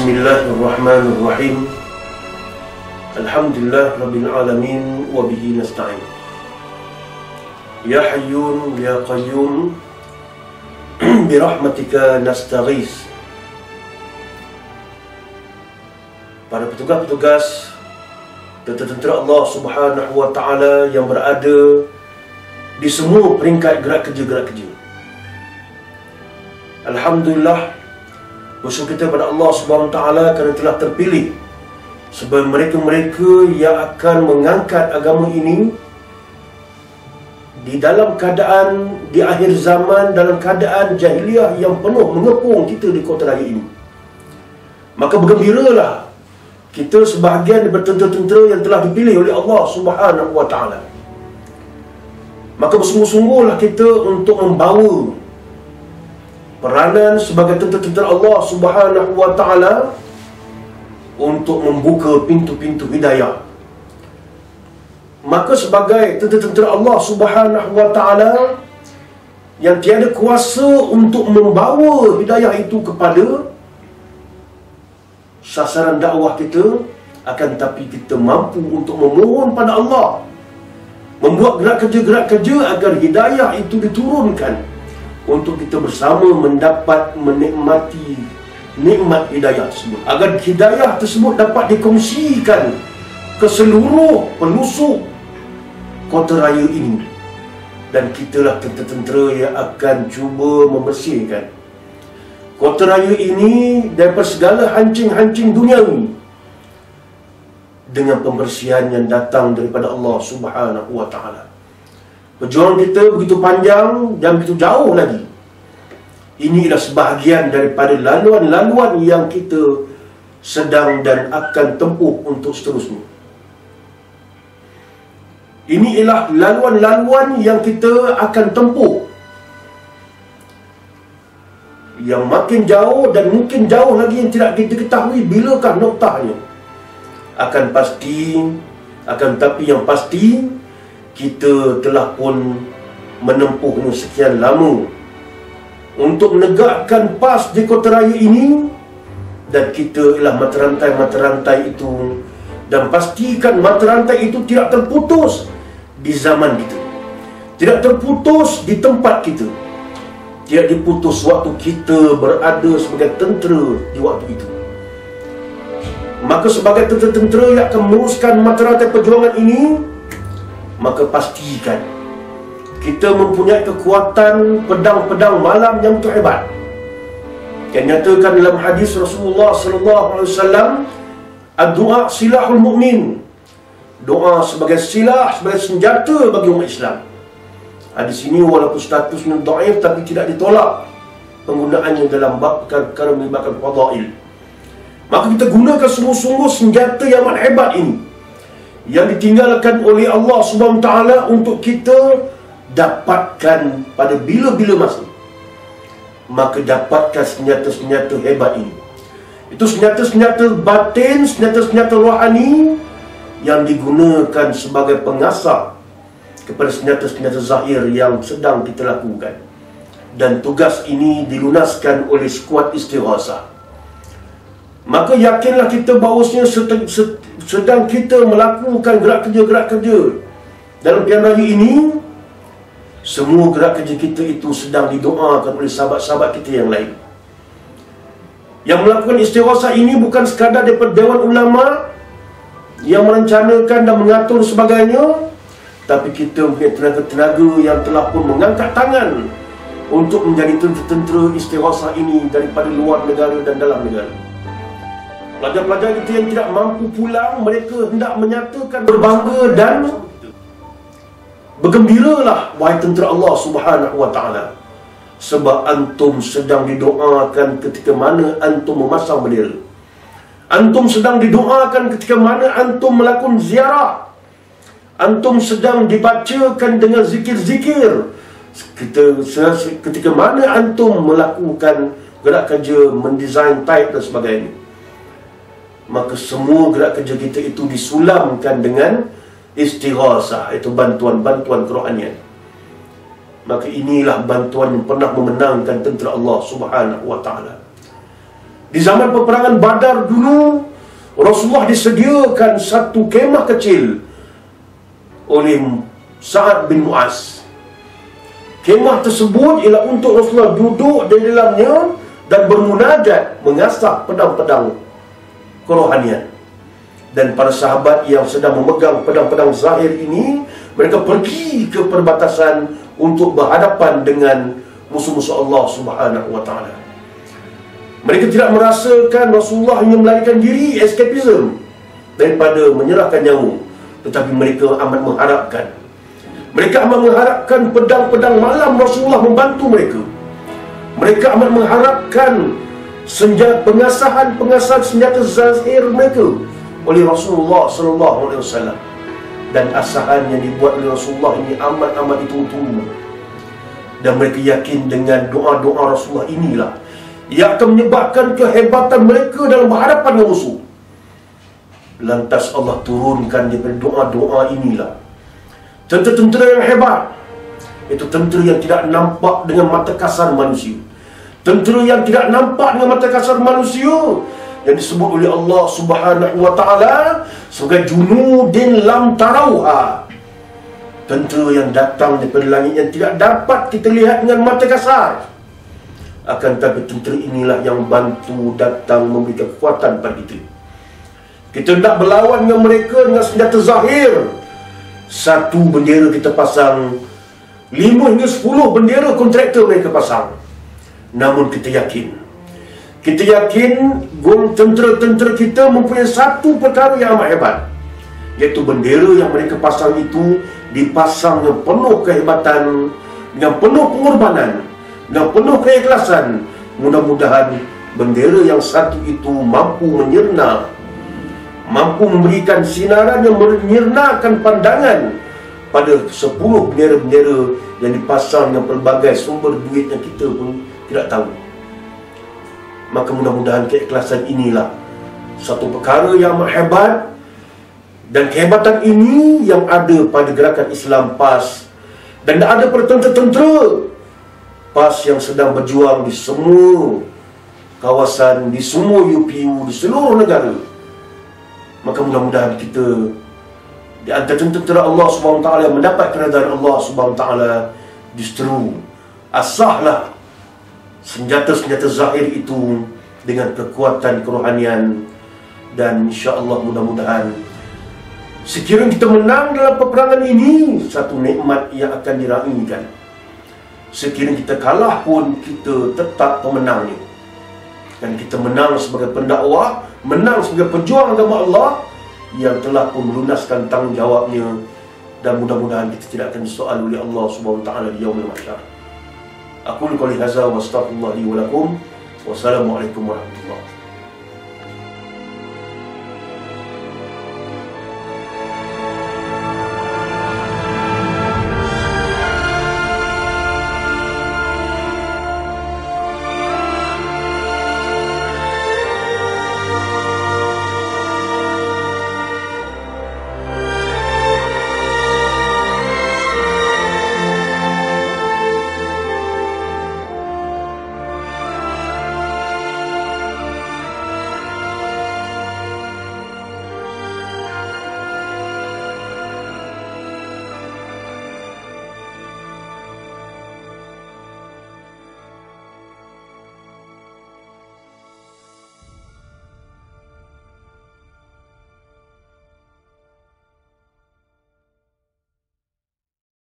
Bismillahirrahmanirrahim. Alhamdulillah Rabbil Alamin. Wabihi nasta'in. Ya Hayyun Ya Qayyum, birahmatika nastaghis. Para petugas-petugas tentera Allah Subhanahu wa Ta'ala yang berada di semua peringkat gerak kerja. Alhamdulillah, bersyukur kita pada Allah Subhanahu wa Ta'ala kerana telah terpilih sebagai mereka-mereka yang akan mengangkat agama ini di dalam keadaan di akhir zaman, dalam keadaan jahiliah yang penuh mengepung kita di kota raya ini. Maka bergembiralah kita sebahagian daripada tentera-tentera yang telah dipilih oleh Allah Subhanahu wa Ta'ala. Maka bersungguh-sungguhlah kita untuk membawa peranan sebagai tentera-tentera Allah Subhanahu wa Ta'ala untuk membuka pintu-pintu hidayah. Maka sebagai tentera-tentera Allah Subhanahu wa Ta'ala yang tiada kuasa untuk membawa hidayah itu kepada sasaran dakwah kita, akan tapi kita mampu untuk memohon pada Allah, membuat gerak kerja agar hidayah itu diturunkan untuk kita bersama menikmati nikmat hidayah tersebut, agar hidayah tersebut dapat dikongsikan ke seluruh pelosok kota raya ini. Dan kitalah tentera-tentera yang akan cuba membersihkan kota raya ini daripada segala hancing-hancing duniawi dengan pembersihan yang datang daripada Allah Subhanahu wa Ta'ala. Perjuangan kita begitu panjang dan begitu jauh lagi. Inilah sebahagian daripada laluan-laluan yang kita sedang dan akan tempuh untuk seterusnya. Ini ialah laluan-laluan yang kita akan tempuh, yang makin jauh dan mungkin jauh lagi yang tidak kita ketahui bilakah noktahnya. Akan tapi yang pasti, kita telah pun menempuhnya sekian lama untuk menegakkan PAS di kota raya ini. Dan kita ialah mata-rantai itu, dan pastikan mata-rantai itu tidak terputus di zaman kita, tidak terputus di tempat kita, tidak diputus waktu kita berada sebagai tentera di waktu itu. Maka sebagai tentera-tentera yang akan meneruskan mata-rantai perjuangan ini, maka pastikan kita mempunyai kekuatan pedang-pedang malam yang terhebat, yang nyatakan dalam hadis Rasulullah sallallahu alaihi wasallam, "Ad-du'a silahul mu'min." Doa sebagai silah, sebagai senjata bagi umat Islam. Hadis ini walaupun statusnya dhaif, tapi tidak ditolak penggunaannya dalam bab perkara melibatkan fadail. Maka kita gunakan sungguh-sungguh senjata yang amat hebat ini, yang ditinggalkan oleh Allah Subhanahu wa Ta'ala untuk kita dapatkan pada bila-bila masa. Maka dapatkan senjata-senjata hebat ini. Itu senjata-senjata batin, senjata-senjata rohani yang digunakan sebagai pengasah kepada senjata-senjata zahir yang sedang kita lakukan. Dan tugas ini dilunaskan oleh skuad istighasah. Maka yakinlah kita bahawasanya sedang kita melakukan gerak kerja dalam pilihan raya ini, semua gerak kerja kita itu sedang didoakan oleh sahabat-sahabat kita yang lain. Yang melakukan istighasah ini bukan sekadar daripada Dewan Ulama yang merencanakan dan mengatur sebagainya, tapi kita punya tenaga-tenaga yang telah pun mengangkat tangan untuk menjadi tentera istighasah ini daripada luar negara dan dalam negara. Pelajar-pelajar kita yang tidak mampu pulang, mereka hendak menyatakan berbangga dan bergembiralah, wahai tentera Allah Subhanahu wa Ta'ala, sebab antum sedang didoakan ketika mana antum memasang bendera. Antum sedang didoakan ketika mana antum melakukan ziarah. Antum sedang dibacakan dengan zikir-zikir ketika mana antum melakukan gerak kerja mendesain type dan sebagainya. Maka semua gerak kerja kita itu disulamkan dengan istighasah, iaitu bantuan-bantuan kerohanian. Maka inilah bantuan yang pernah memenangkan tentera Allah Subhanahu wa Ta'ala. Di zaman peperangan Badar dulu, Rasulullah disediakan satu kemah kecil oleh Sa'ad bin Mu'az. Kemah tersebut ialah untuk Rasulullah duduk di dalamnya dan bermunajat, mengasah pedang-pedang kerohanian. Dan para sahabat yang sedang memegang pedang-pedang zahir ini, mereka pergi ke perbatasan untuk berhadapan dengan musuh-musuh Allah Subhanahu wa ta'ala. Mereka tidak merasakan Rasulullah hanya melarikan diri, escapism, daripada menyerahkan nyawa. Tetapi mereka amat mengharapkan. Mereka amat mengharapkan pedang-pedang malam Rasulullah membantu mereka. Mereka amat mengharapkan pengasahan senjata zahir mereka oleh Rasulullah sallallahu alaihi wasallam. Dan asahan yang dibuat oleh Rasulullah ini amat-amat ditunggu. Dan mereka yakin dengan doa-doa Rasulullah inilah yang akan menyebabkan kehebatan mereka dalam berhadapan dengan musuh. Lantas Allah turunkan daripada doa-doa inilah tentera-tentera yang hebat. Itu tentera yang tidak nampak dengan mata kasar manusia. Tentera yang tidak nampak dengan mata kasar manusia, yang disebut oleh Allah Subhanahu wa ta'ala sebagai junudin lam tarauha. Tentera yang datang daripada langit yang tidak dapat kita lihat dengan mata kasar. Akan tetapi tentera inilah yang bantu datang memberikan kekuatan pada kita. Kita nak berlawan dengan mereka dengan senjata zahir. Satu bendera kita pasang, 5 hingga 10 bendera kontraktor mereka pasang. Namun kita yakin tentera-tentera kita mempunyai satu perkara yang amat hebat, iaitu bendera yang mereka pasang itu dipasang dengan penuh kehebatan, dengan penuh pengorbanan, dengan penuh keikhlasan. Mudah-mudahan bendera yang satu itu mampu menyirna, mampu memberikan sinaran yang menyirnakan pandangan pada 10 bendera-bendera yang dipasang dengan pelbagai sumber duit yang kita pun tidak tahu. Maka mudah-mudahan keikhlasan inilah satu perkara yang amat hebat. Dan kehebatan ini yang ada pada gerakan Islam PAS, dan ada pada tentera-tentera PAS yang sedang berjuang di semua kawasan, di semua UPU, di seluruh negara. Maka mudah-mudahan kita di antara tentera Allah SWT yang mendapat keredaan Allah SWT, justru asahlah senjata-senjata zahir itu dengan kekuatan kerohanian. Dan insya-Allah mudah-mudahan sekiranya kita menang dalam peperangan ini, satu nikmat yang akan diraikan. Sekiranya kita kalah pun, kita tetap pemenangnya. Dan kita menang sebagai pendakwah, menang sebagai pejuang agama Allah yang telah pun melunaskan tanggungjawabnya. Dan mudah-mudahan kita tidak akan disoal oleh Allah Subhanahu wa ta'ala di yaumil mahsyar. Aku qouli hadza wa astaghfirullahi wa lakum. Wassalamualaikum warahmatullahi wabarakatuh.